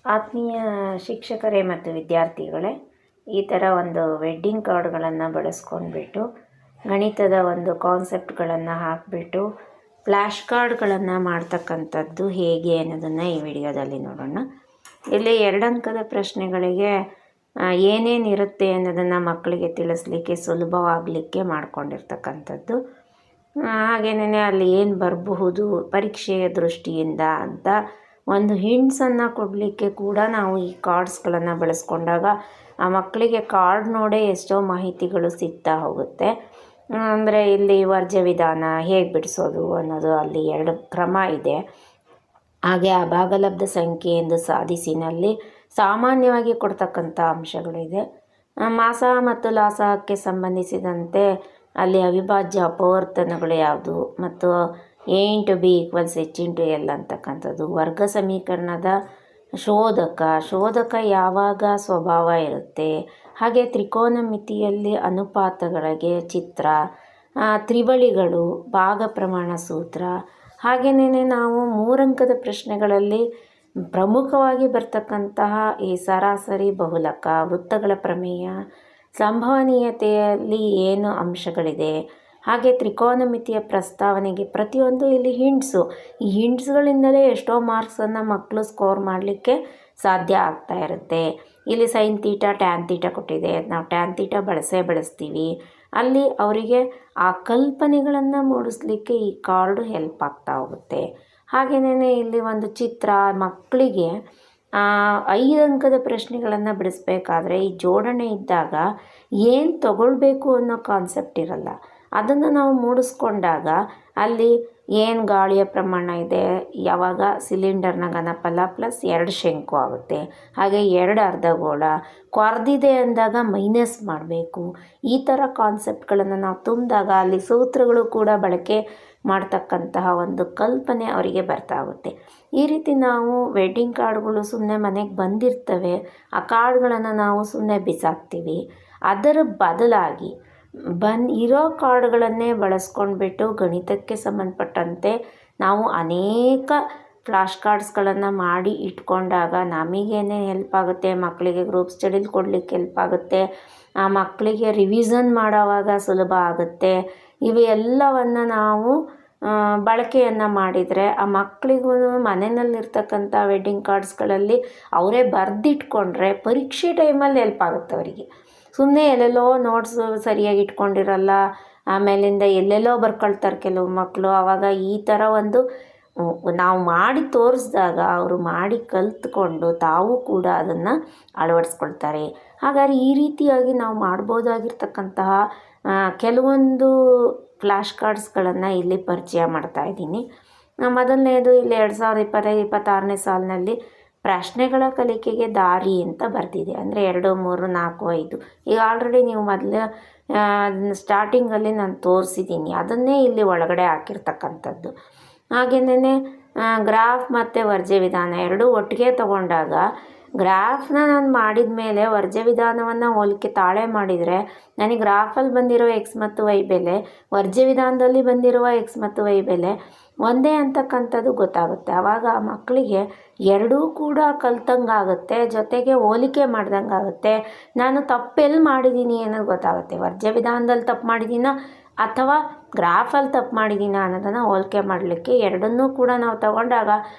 ಆತ್ಮೀಯ ಶಿಕ್ಷಕರೇ ಮತ್ತು ವಿದ್ಯಾರ್ಥಿಗಳೇ, ಈ ಥರ ಒಂದು ವೆಡ್ಡಿಂಗ್ ಕಾರ್ಡ್ಗಳನ್ನು ಬಳಸ್ಕೊಂಡ್ಬಿಟ್ಟು ಗಣಿತದ ಒಂದು ಕಾನ್ಸೆಪ್ಟ್ಗಳನ್ನು ಹಾಕಿಬಿಟ್ಟು ಫ್ಲ್ಯಾಶ್ ಕಾರ್ಡ್ಗಳನ್ನು ಮಾಡ್ತಕ್ಕಂಥದ್ದು ಹೇಗೆ ಅನ್ನೋದನ್ನು ಈ ವಿಡಿಯೋದಲ್ಲಿ ನೋಡೋಣ. ಇಲ್ಲಿ 2 ಅಂಕದ ಪ್ರಶ್ನೆಗಳಿಗೆ ಏನೇನಿರುತ್ತೆ ಅನ್ನೋದನ್ನು ಮಕ್ಕಳಿಗೆ ತಿಳಿಸ್ಲಿಕ್ಕೆ ಸುಲಭವಾಗಲಿಕ್ಕೆ ಮಾಡ್ಕೊಂಡಿರ್ತಕ್ಕಂಥದ್ದು. ಹಾಗೆಯೇ ಅಲ್ಲಿ ಏನು ಬರಬಹುದು ಪರೀಕ್ಷೆಯ ದೃಷ್ಟಿಯಿಂದ ಅಂತ ಒಂದು ಹಿಂಟ್ಸನ್ನು ಕೊಡಲಿಕ್ಕೆ ಕೂಡ ನಾವು ಈ ಕಾರ್ಡ್ಸ್ಗಳನ್ನು ಬಳಸ್ಕೊಂಡಾಗ ಆ ಮಕ್ಕಳಿಗೆ ಕಾರ್ಡ್ ನೋಡೇ ಎಷ್ಟೋ ಮಾಹಿತಿಗಳು ಸಿಗ್ತಾ ಹೋಗುತ್ತೆ. ಅಂದರೆ ಇಲ್ಲಿ ವರ್ಜ್ಯ ವಿಧಾನ ಹೇಗೆ ಬಿಡಿಸೋದು ಅನ್ನೋದು ಅಲ್ಲಿ 2 ಕ್ರಮ ಇದೆ. ಹಾಗೆ ಅಭಾಗಲಬ್ಧ ಸಂಖ್ಯೆ ಎಂದು ಸಾಧಿಸಿನಲ್ಲಿ ಸಾಮಾನ್ಯವಾಗಿ ಕೊಡ್ತಕ್ಕಂಥ ಅಂಶಗಳಿದೆ. ಮಾಸ ಮತ್ತು ಲಾಸಕ್ಕೆ ಸಂಬಂಧಿಸಿದಂತೆ ಅಲ್ಲಿ ಅವಿಭಾಜ್ಯ ಅಪವರ್ತನಗಳು ಯಾವುದು ಮತ್ತು A × B = H × L ಅಂತಕ್ಕಂಥದ್ದು. ವರ್ಗ ಸಮೀಕರಣದ ಶೋಧಕ ಯಾವಾಗ ಸ್ವಭಾವ ಇರುತ್ತೆ. ಹಾಗೆ ತ್ರಿಕೋನಮಿತಿಯಲ್ಲಿ ಅನುಪಾತಗಳಿಗೆ ಚಿತ್ರ, ತ್ರಿವಳಿಗಳು, ಭಾಗ ಪ್ರಮಾಣ ಸೂತ್ರ. ಹಾಗೆಯೇ ನಾವು 3 ಅಂಕದ ಪ್ರಶ್ನೆಗಳಲ್ಲಿ ಪ್ರಮುಖವಾಗಿ ಬರ್ತಕ್ಕಂತಹ ಈ ಸರಾಸರಿ ಬಹುಲಕ, ವೃತ್ತಗಳ ಪ್ರಮೇಯ, ಸಂಭವನೀಯತೆಯಲ್ಲಿ ಏನು ಅಂಶಗಳಿದೆ, ಹಾಗೆ ತ್ರಿಕೋನಮಿತಿಯ ಪ್ರಸ್ತಾವನೆಗೆ ಪ್ರತಿಯೊಂದು ಇಲ್ಲಿ ಹಿಂಟ್ಸು. ಈ ಹಿಂಟ್ಸ್ಗಳಿಂದಲೇ ಎಷ್ಟೋ ಮಾರ್ಕ್ಸನ್ನು ಮಕ್ಕಳು ಸ್ಕೋರ್ ಮಾಡಲಿಕ್ಕೆ ಸಾಧ್ಯ ಆಗ್ತಾ ಇರುತ್ತೆ. ಇಲ್ಲಿ sin θ tan θ ಕೊಟ್ಟಿದೆ, ನಾವು tan θ ಬಳಸ್ತೀವಿ. ಅಲ್ಲಿ ಅವರಿಗೆ ಆ ಕಲ್ಪನೆಗಳನ್ನು ಮೂಡಿಸ್ಲಿಕ್ಕೆ ಈ ಕಾರ್ಡು ಹೆಲ್ಪ್ ಆಗ್ತಾ ಹೋಗುತ್ತೆ. ಹಾಗೆಯೇ ಇಲ್ಲಿ ಒಂದು ಚಿತ್ರ ಮಕ್ಕಳಿಗೆ 5 ಅಂಕದ ಪ್ರಶ್ನೆಗಳನ್ನು ಬಿಡಿಸ್ಬೇಕಾದ್ರೆ ಈ ಜೋಡಣೆ ಇದ್ದಾಗ ಏನು ತಗೊಳ್ಬೇಕು ಅನ್ನೋ ಕಾನ್ಸೆಪ್ಟ್ ಇರಲ್ಲ. ಅದನ್ನು ನಾವು ಮೂಡಿಸ್ಕೊಂಡಾಗ ಅಲ್ಲಿ ಏನು ಗಾಳಿಯ ಪ್ರಮಾಣ ಇದೆ, ಯಾವಾಗ ಸಿಲಿಂಡರ್ನ ಘನಫಲ ಪ್ಲಸ್ 2 ಶಂಕು ಆಗುತ್ತೆ. ಹಾಗೆ 2 ಅರ್ಧಗೋಳ ಕೊರ್ದಿದೆ ಅಂದಾಗ ಮೈನಸ್ ಮಾಡಬೇಕು. ಈ ಥರ ಕಾನ್ಸೆಪ್ಟ್ಗಳನ್ನು ನಾವು ತುಂಬಿದಾಗ ಅಲ್ಲಿ ಸೂತ್ರಗಳು ಕೂಡ ಬಳಕೆ ಮಾಡ್ತಕ್ಕಂತಹ ಒಂದು ಕಲ್ಪನೆ ಅವರಿಗೆ ಬರ್ತಾ ಹೋಗುತ್ತೆ. ಈ ರೀತಿ ನಾವು ವೆಡ್ಡಿಂಗ್ ಕಾರ್ಡ್ಗಳು ಸುಮ್ಮನೆ ಮನೆಗೆ ಬಂದಿರ್ತವೆ, ಆ ಕಾರ್ಡ್ಗಳನ್ನು ನಾವು ಸುಮ್ಮನೆ ಬಿಸಾಕ್ತೀವಿ. ಅದರ ಬದಲಾಗಿ ಇರೋ ಕಾರ್ಡ್ಗಳನ್ನೇ ಬಳಸ್ಕೊಂಡ್ಬಿಟ್ಟು ಗಣಿತಕ್ಕೆ ಸಂಬಂಧಪಟ್ಟಂತೆ ನಾವು ಅನೇಕ ಫ್ಲ್ಯಾಶ್ ಕಾರ್ಡ್ಸ್ಗಳನ್ನು ಮಾಡಿ ಇಟ್ಕೊಂಡಾಗ ನಮಗೇನೆ ಹೆಲ್ಪ್ ಆಗುತ್ತೆ. ಮಕ್ಕಳಿಗೆ ಗ್ರೂಪ್ ಸ್ಟಡೀಲಿ ಕೊಡಲಿಕ್ಕೆ ಹೆಲ್ಪ್ ಆಗುತ್ತೆ. ಆ ಮಕ್ಕಳಿಗೆ ರಿವಿಷನ್ ಮಾಡೋವಾಗ ಸುಲಭ ಆಗುತ್ತೆ. ಇವೆಲ್ಲವನ್ನು ನಾವು ಬಳಕೆಯನ್ನು ಮಾಡಿದರೆ ಆ ಮಕ್ಕಳಿಗೂ ಮನೆಯಲ್ಲಿರ್ತಕ್ಕಂಥ ವೆಡ್ಡಿಂಗ್ ಕಾರ್ಡ್ಸ್ಗಳಲ್ಲಿ ಅವರೇ ಬರೆದಿಟ್ಕೊಂಡ್ರೆ ಪರೀಕ್ಷೆ ಟೈಮಲ್ಲಿ ಹೆಲ್ಪ್ ಆಗುತ್ತೆ ಅವರಿಗೆ. ಸುಮ್ಮನೆ ಎಲ್ಲೆಲ್ಲೋ ನೋಟ್ಸು ಸರಿಯಾಗಿ ಇಟ್ಕೊಂಡಿರಲ್ಲ, ಆಮೇಲಿಂದ ಎಲ್ಲೆಲ್ಲೋ ಬರ್ಕೊಳ್ತಾರೆ ಕೆಲವು ಮಕ್ಕಳು. ಆವಾಗ ಈ ಥರ ಒಂದು ನಾವು ಮಾಡಿ ತೋರಿಸಿದಾಗ ಅವರು ಮಾಡಿ ಕಲಿತ್ಕೊಂಡು ತಾವು ಕೂಡ ಅದನ್ನು ಅಳವಡಿಸ್ಕೊಳ್ತಾರೆ. ಹಾಗಾದ್ರೆ ಈ ರೀತಿಯಾಗಿ ನಾವು ಮಾಡ್ಬೋದಾಗಿರ್ತಕ್ಕಂತಹ ಕೆಲವೊಂದು ಫ್ಲ್ಯಾಶ್ ಕಾರ್ಡ್ಸ್ಗಳನ್ನು ಇಲ್ಲಿ ಪರಿಚಯ ಮಾಡ್ತಾ ಇದ್ದೀನಿ. ಮೊದಲನೇದು ಇಲ್ಲಿ 2025-26ನೇ ಸಾಲಿನಲ್ಲಿ ಪ್ರಶ್ನೆಗಳ ಕಲಿಕೆಗೆ ದಾರಿ ಅಂತ ಬರ್ತಿದೆ. ಅಂದರೆ 2, 3, 4, 5 ಈಗ ಆಲ್ರೆಡಿ ನೀವು ಮೊದಲು ಸ್ಟಾರ್ಟಿಂಗಲ್ಲಿ ನಾನು ತೋರಿಸಿದ್ದೀನಿ, ಅದನ್ನೇ ಇಲ್ಲಿ ಒಳಗಡೆ ಹಾಕಿರ್ತಕ್ಕಂಥದ್ದು. ಹಾಗೆಯೇ ಗ್ರಾಫ್ ಮತ್ತು ವರ್ಜ್ಯ ವಿಧಾನ ಎರಡೂ ಒಟ್ಟಿಗೆ ತಗೊಂಡಾಗ ಗ್ರಾಫ್ನ ನಾನು ಮಾಡಿದ ಮೇಲೆ ವರ್ಜ್ಯ ವಿಧಾನವನ್ನು ಹೋಲಿಕೆ ತಾಳೆ ಮಾಡಿದರೆ ನನಗೆ ಗ್ರಾಫಲ್ಲಿ ಬಂದಿರೋ x ಮತ್ತು y ಬೆಲೆ, ವರ್ಜ್ಯ ವಿಧಾನದಲ್ಲಿ ಬಂದಿರುವ x ಮತ್ತು y ಬೆಲೆ ಒಂದೇ ಅಂತಕ್ಕಂಥದ್ದು ಗೊತ್ತಾಗುತ್ತೆ. ಆವಾಗ ಆ ಮಕ್ಕಳಿಗೆ ಎರಡೂ ಕೂಡ ಕಲ್ತಂಗಾಗುತ್ತೆ, ಜೊತೆಗೆ ಹೋಲಿಕೆ ಮಾಡ್ದಂಗೆ ಆಗುತ್ತೆ. ನಾನು ತಪ್ಪೆಲ್ಲಿ ಮಾಡಿದ್ದೀನಿ ಅನ್ನೋದು ಗೊತ್ತಾಗುತ್ತೆ. ವರ್ಜ್ಯ ವಿಧಾನದಲ್ಲಿ ತಪ್ಪು ಮಾಡಿದ್ದೀನೋ ಅಥವಾ ಗ್ರಾಫಲ್ಲಿ ತಪ್ಪು ಮಾಡಿದ್ದೀನ ಅನ್ನೋದನ್ನು ಹೋಲಿಕೆ ಮಾಡಲಿಕ್ಕೆ ಎರಡನ್ನೂ ಕೂಡ ನಾವು ತಗೊಂಡಾಗ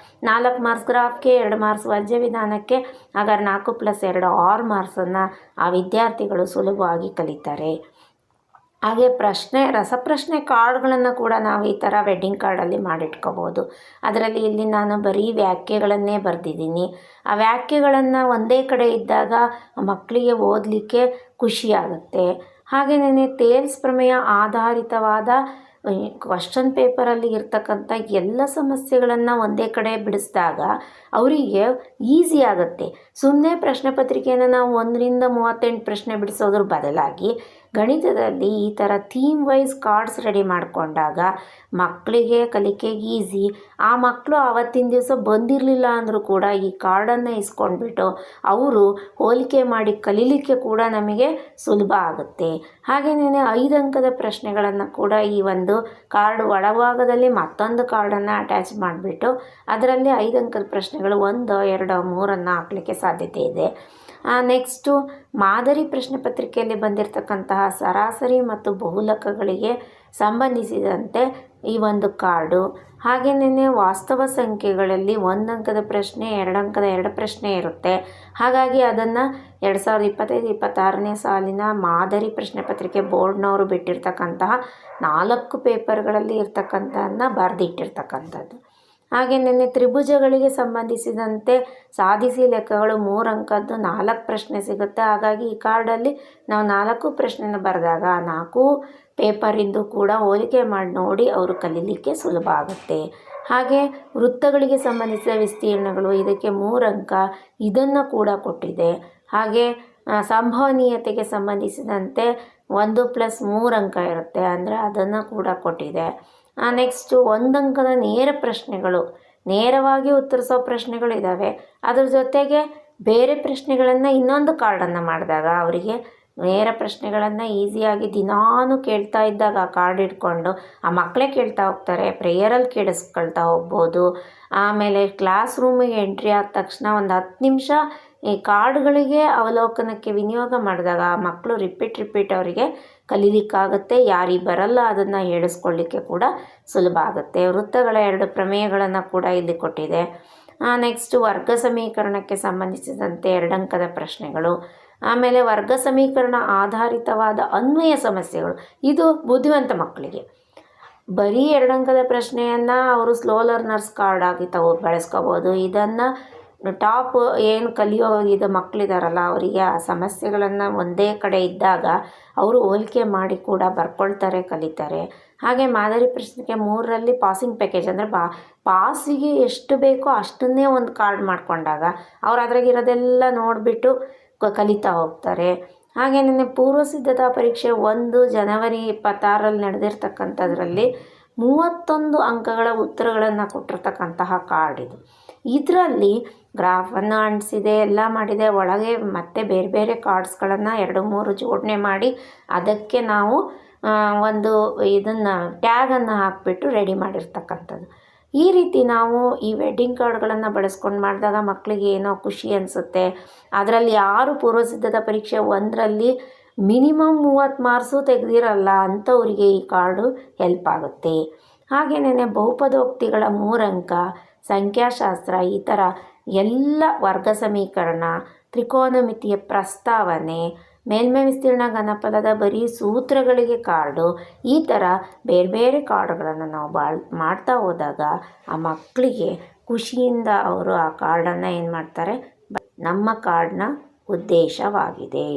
4 ಮಾರ್ಕ್ಸ್ ಗ್ರಾಫ್ಗೆ, 2 ಮಾರ್ಕ್ಸ್ ವರ್ಜ್ಯ ವಿಧಾನಕ್ಕೆ, ಹಾಗಾದ್ರೆ 4 + 2 6 ಮಾರ್ಕ್ಸನ್ನು ಆ ವಿದ್ಯಾರ್ಥಿಗಳು ಸುಲಭವಾಗಿ ಕಲಿತಾರೆ. ಹಾಗೆ ರಸಪ್ರಶ್ನೆ ಕಾರ್ಡ್ಗಳನ್ನು ಕೂಡ ನಾವು ಈ ಥರ ವೆಡ್ಡಿಂಗ್ ಕಾರ್ಡಲ್ಲಿ ಮಾಡಿಟ್ಕೋಬೋದು. ಅದರಲ್ಲಿ ಇಲ್ಲಿ ನಾನು ಬರೀ ವ್ಯಾಖ್ಯೆಗಳನ್ನೇ ಬರೆದಿದ್ದೀನಿ. ಆ ವ್ಯಾಖ್ಯೆಗಳನ್ನು ಒಂದೇ ಕಡೆ ಇದ್ದಾಗ ಮಕ್ಕಳಿಗೆ ಓದಲಿಕ್ಕೆ ಖುಷಿಯಾಗುತ್ತೆ. ಹಾಗೆಯೇ ತೇಲ್ಸ್ ಪ್ರಮೇಯ ಆಧಾರಿತವಾದ ಕ್ವಶನ್ ಪೇಪರಲ್ಲಿ ಇರ್ತಕ್ಕಂಥ ಎಲ್ಲ ಸಮಸ್ಯೆಗಳನ್ನು ಒಂದೇ ಕಡೆ ಬಿಡಿಸಿದಾಗ ಅವರಿಗೆ ಈಸಿ ಆಗುತ್ತೆ. ಸುಮ್ಮನೆ ಪ್ರಶ್ನೆ ಪತ್ರಿಕೆಯನ್ನು ನಾವು 1 ರಿಂದ 38 ಪ್ರಶ್ನೆ ಬಿಡಿಸೋದ್ರ ಬದಲಾಗಿ ಗಣಿತದಲ್ಲಿ ಈ ಥರ ಥೀಮ್ ವೈಸ್ ಕಾರ್ಡ್ಸ್ ರೆಡಿ ಮಾಡಿಕೊಂಡಾಗ ಮಕ್ಕಳಿಗೆ ಕಲಿಕೆಗೆ ಈಸಿ. ಆ ಮಕ್ಕಳು ಆವತ್ತಿನ ದಿವಸ ಬಂದಿರಲಿಲ್ಲ ಅಂದರೂ ಕೂಡ ಈ ಕಾರ್ಡನ್ನು ಇಸ್ಕೊಂಡ್ಬಿಟ್ಟು ಅವರು ಹೋಲಿಕೆ ಮಾಡಿ ಕಲೀಲಿಕ್ಕೆ ಕೂಡ ನಮಗೆ ಸುಲಭ ಆಗುತ್ತೆ. ಹಾಗೆಯೇ 5 ಅಂಕದ ಪ್ರಶ್ನೆಗಳನ್ನು ಕೂಡ ಈ ಒಂದು ಕಾರ್ಡ್ ಒಳಭಾಗದಲ್ಲಿ ಮತ್ತೊಂದು ಕಾರ್ಡನ್ನು ಅಟ್ಯಾಚ್ ಮಾಡಿಬಿಟ್ಟು ಅದರಲ್ಲಿ 5 ಅಂಕದ ಪ್ರಶ್ನೆಗಳು 1, 2, 3 ಹಾಕಲಿಕ್ಕೆ ಸಾಧ್ಯತೆ ಇದೆ. ನೆಕ್ಸ್ಟು ಮಾದರಿ ಪ್ರಶ್ನೆ ಪತ್ರಿಕೆಯಲ್ಲಿ ಬಂದಿರತಕ್ಕಂತಹ ಸರಾಸರಿ ಮತ್ತು ಬಹುಲಕಗಳಿಗೆ ಸಂಬಂಧಿಸಿದಂತೆ ಈ ಒಂದು ಕಾರ್ಡು. ಹಾಗೆಯೇ ವಾಸ್ತವ ಸಂಖ್ಯೆಗಳಲ್ಲಿ 1 ಅಂಕದ ಪ್ರಶ್ನೆ, 2 ಅಂಕದ 2 ಪ್ರಶ್ನೆ ಇರುತ್ತೆ. ಹಾಗಾಗಿ ಅದನ್ನು 2025-26ನೇ ಸಾಲಿನ ಮಾದರಿ ಪ್ರಶ್ನೆ ಪತ್ರಿಕೆ ಬೋರ್ಡ್ನವರು ಬಿಟ್ಟಿರ್ತಕ್ಕಂತಹ 4 ಪೇಪರ್ಗಳಲ್ಲಿ ಇರ್ತಕ್ಕಂಥದ್ದನ್ನ ಬರೆದಿಟ್ಟಿರ್ತಕ್ಕಂಥದ್ದು. ಹಾಗೆಯೇ ತ್ರಿಭುಜಗಳಿಗೆ ಸಂಬಂಧಿಸಿದಂತೆ ಸಾಧಿಸಿ ಲೆಕ್ಕಗಳು 3 ಅಂಕದ್ದು 4 ಪ್ರಶ್ನೆ ಸಿಗುತ್ತೆ. ಹಾಗಾಗಿ ಈ ಕಾರ್ಡಲ್ಲಿ ನಾವು 4 ಪ್ರಶ್ನೆನ ಬರೆದಾಗ 4 ಪೇಪರಿಂದು ಕೂಡ ಹೋಲಿಕೆ ಮಾಡಿ ನೋಡಿ ಅವರು ಕಲೀಲಿಕ್ಕೆ ಸುಲಭ ಆಗುತ್ತೆ. ಹಾಗೆ ವೃತ್ತಗಳಿಗೆ ಸಂಬಂಧಿಸಿದ ವಿಸ್ತೀರ್ಣಗಳು ಇದಕ್ಕೆ 3 ಅಂಕ, ಇದನ್ನು ಕೂಡ ಕೊಟ್ಟಿದೆ. ಹಾಗೆ ಸಂಭವನೀಯತೆಗೆ ಸಂಬಂಧಿಸಿದಂತೆ 1+3 ಅಂಕ ಇರುತ್ತೆ, ಅಂದರೆ ಅದನ್ನು ಕೂಡ ಕೊಟ್ಟಿದೆ. ನೆಕ್ಸ್ಟು 1 ಅಂಕದ ನೇರ ಪ್ರಶ್ನೆಗಳು, ನೇರವಾಗಿ ಉತ್ತರಿಸೋ ಪ್ರಶ್ನೆಗಳಿದ್ದಾವೆ. ಅದ್ರ ಜೊತೆಗೆ ಬೇರೆ ಪ್ರಶ್ನೆಗಳನ್ನು ಇನ್ನೊಂದು ಕಾರ್ಡನ್ನು ಮಾಡಿದಾಗ ಅವರಿಗೆ ನೇರ ಪ್ರಶ್ನೆಗಳನ್ನು ಈಸಿಯಾಗಿ ದಿನಾನು ಕೇಳ್ತಾ ಇದ್ದಾಗ ಆ ಕಾರ್ಡ್ ಇಟ್ಕೊಂಡು ಆ ಮಕ್ಕಳೇ ಕೇಳ್ತಾ ಹೋಗ್ತಾರೆ, ಪ್ರೇಯರಲ್ಲಿ ಕೇಳಿಸ್ಕೊಳ್ತಾ ಹೋಗ್ಬೋದು. ಆಮೇಲೆ ಕ್ಲಾಸ್ ರೂಮಿಗೆ ಎಂಟ್ರಿ ಆದ ತಕ್ಷಣ ಒಂದು 10 ನಿಮಿಷ ಈ ಕಾರ್ಡ್ಗಳಿಗೆ ಅವಲೋಕನಕ್ಕೆ ವಿನಿಯೋಗ ಮಾಡಿದಾಗ ಆ ಮಕ್ಕಳು ರಿಪೀಟ್ ಅವರಿಗೆ ಕಲೀಲಿಕ್ಕಾಗುತ್ತೆ. ಯಾರಿಗೆ ಬರಲ್ಲ ಅದನ್ನು ಹೇಳಿಸ್ಕೊಳ್ಳಿಕ್ಕೆ ಕೂಡ ಸುಲಭ ಆಗುತ್ತೆ. ವೃತ್ತಗಳ 2 ಪ್ರಮೇಯಗಳನ್ನು ಕೂಡ ಇಲ್ಲಿ ಕೊಟ್ಟಿದೆ. ನೆಕ್ಸ್ಟು ವರ್ಗ ಸಮೀಕರಣಕ್ಕೆ ಸಂಬಂಧಿಸಿದಂತೆ 2 ಅಂಕದ ಪ್ರಶ್ನೆಗಳು. ಆಮೇಲೆ ವರ್ಗ ಸಮೀಕರಣ ಆಧಾರಿತವಾದ ಅನ್ವಯ ಸಮಸ್ಯೆಗಳು, ಇದು ಬುದ್ಧಿವಂತ ಮಕ್ಕಳಿಗೆ. ಬರೀ 2 ಅಂಕದ ಪ್ರಶ್ನೆಯನ್ನು ಅವರು ಸ್ಲೋ ಲರ್ನರ್ಸ್ ಕಾರ್ಡ್ ಆಗಿ ಬಳಸ್ಕೋಬೋದು. ಇದನ್ನು ಟಾಪ್ ಏನು ಕಲಿಯೋ ಇದು ಮಕ್ಕಳಿದಾರಲ್ಲ ಅವರಿಗೆ ಆ ಸಮಸ್ಯೆಗಳನ್ನು ಒಂದೇ ಕಡೆ ಇದ್ದಾಗ ಅವರು ಹೋಲಿಕೆ ಮಾಡಿ ಕೂಡ ಬರ್ಕೊಳ್ತಾರೆ, ಕಲಿತಾರೆ. ಹಾಗೆ ಮಾದರಿ ಪ್ರಶ್ನೆಗೆ 3ರಲ್ಲಿ ಪಾಸಿಂಗ್ ಪ್ಯಾಕೇಜ್, ಅಂದರೆ ಪಾಸಿಗೆ ಎಷ್ಟು ಬೇಕೋ ಅಷ್ಟನ್ನೇ ಒಂದು ಕಾರ್ಡ್ ಮಾಡಿಕೊಂಡಾಗ ಅವ್ರು ಅದ್ರಾಗಿರೋದೆಲ್ಲ ನೋಡಿಬಿಟ್ಟು ಕಲಿತಾ ಹೋಗ್ತಾರೆ. ಹಾಗೆಯೇ ಪೂರ್ವ ಸಿದ್ಧತಾ ಪರೀಕ್ಷೆ 1 ಜನವರಿ 26ರಲ್ಲಿ ನಡೆದಿರ್ತಕ್ಕಂಥದ್ರಲ್ಲಿ 31 ಅಂಕಗಳ ಉತ್ತರಗಳನ್ನು ಕೊಟ್ಟಿರ್ತಕ್ಕಂತಹ ಕಾರ್ಡ್ ಇದು. ಇದರಲ್ಲಿ ಗ್ರಾಫನ್ನು ಅಂಟಿಸಿದೆ, ಎಲ್ಲ ಮಾಡಿದೆ. ಒಳಗೆ ಮತ್ತೆ ಬೇರೆ ಬೇರೆ ಕಾರ್ಡ್ಸ್ಗಳನ್ನು 2-3 ಜೋಡಣೆ ಮಾಡಿ ಅದಕ್ಕೆ ನಾವು ಒಂದು ಇದನ್ನು ಟ್ಯಾಗನ್ನು ಹಾಕಿಬಿಟ್ಟು ರೆಡಿ ಮಾಡಿರ್ತಕ್ಕಂಥದ್ದು. ಈ ರೀತಿ ನಾವು ಈ ವೆಡ್ಡಿಂಗ್ ಕಾರ್ಡ್ಗಳನ್ನು ಬಳಸ್ಕೊಂಡು ಮಾಡಿದಾಗ ಮಕ್ಕಳಿಗೆ ಏನೋ ಖುಷಿ ಅನಿಸುತ್ತೆ. ಅದರಲ್ಲಿ ಯಾರು ಪೂರ್ವಸಿದ್ಧತಾ ಪರೀಕ್ಷೆ 1ರಲ್ಲಿ ಮಿನಿಮಮ್ 30 ಮಾರ್ಕ್ಸು ತೆಗೆದಿರಲ್ಲ ಅಂಥವರಿಗೆ ಈ ಕಾರ್ಡು ಹೆಲ್ಪ್ ಆಗುತ್ತೆ. ಹಾಗೆಯೇ ಬಹುಪದೋಕ್ತಿಗಳ 3 ಅಂಕ, ಸಂಖ್ಯಾಶಾಸ್ತ್ರ, ಈ ಥರ ಎಲ್ಲ ವರ್ಗ ಸಮೀಕರಣ, ತ್ರಿಕೋನಮಿತಿಯ ಪ್ರಸ್ತಾವನೆ, ಮೇಲ್ಮೈ ವಿಸ್ತೀರ್ಣ, ಘನಫಲದ ಬರೀ ಸೂತ್ರಗಳಿಗೆ ಕಾರ್ಡು, ಈ ಥರ ಬೇರೆ ಬೇರೆ ಕಾರ್ಡ್ಗಳನ್ನು ನಾವು ಮಾಡ್ತಾ ಹೋದಾಗ ಆ ಮಕ್ಕಳಿಗೆ ಖುಷಿಯಿಂದ ಅವರು ಆ ಕಾರ್ಡನ್ನು ಏನು ಮಾಡ್ತಾರೆ, ನಮ್ಮ ಕಾರ್ಡ್ನ ಉದ್ದೇಶವಾಗಿದೆ.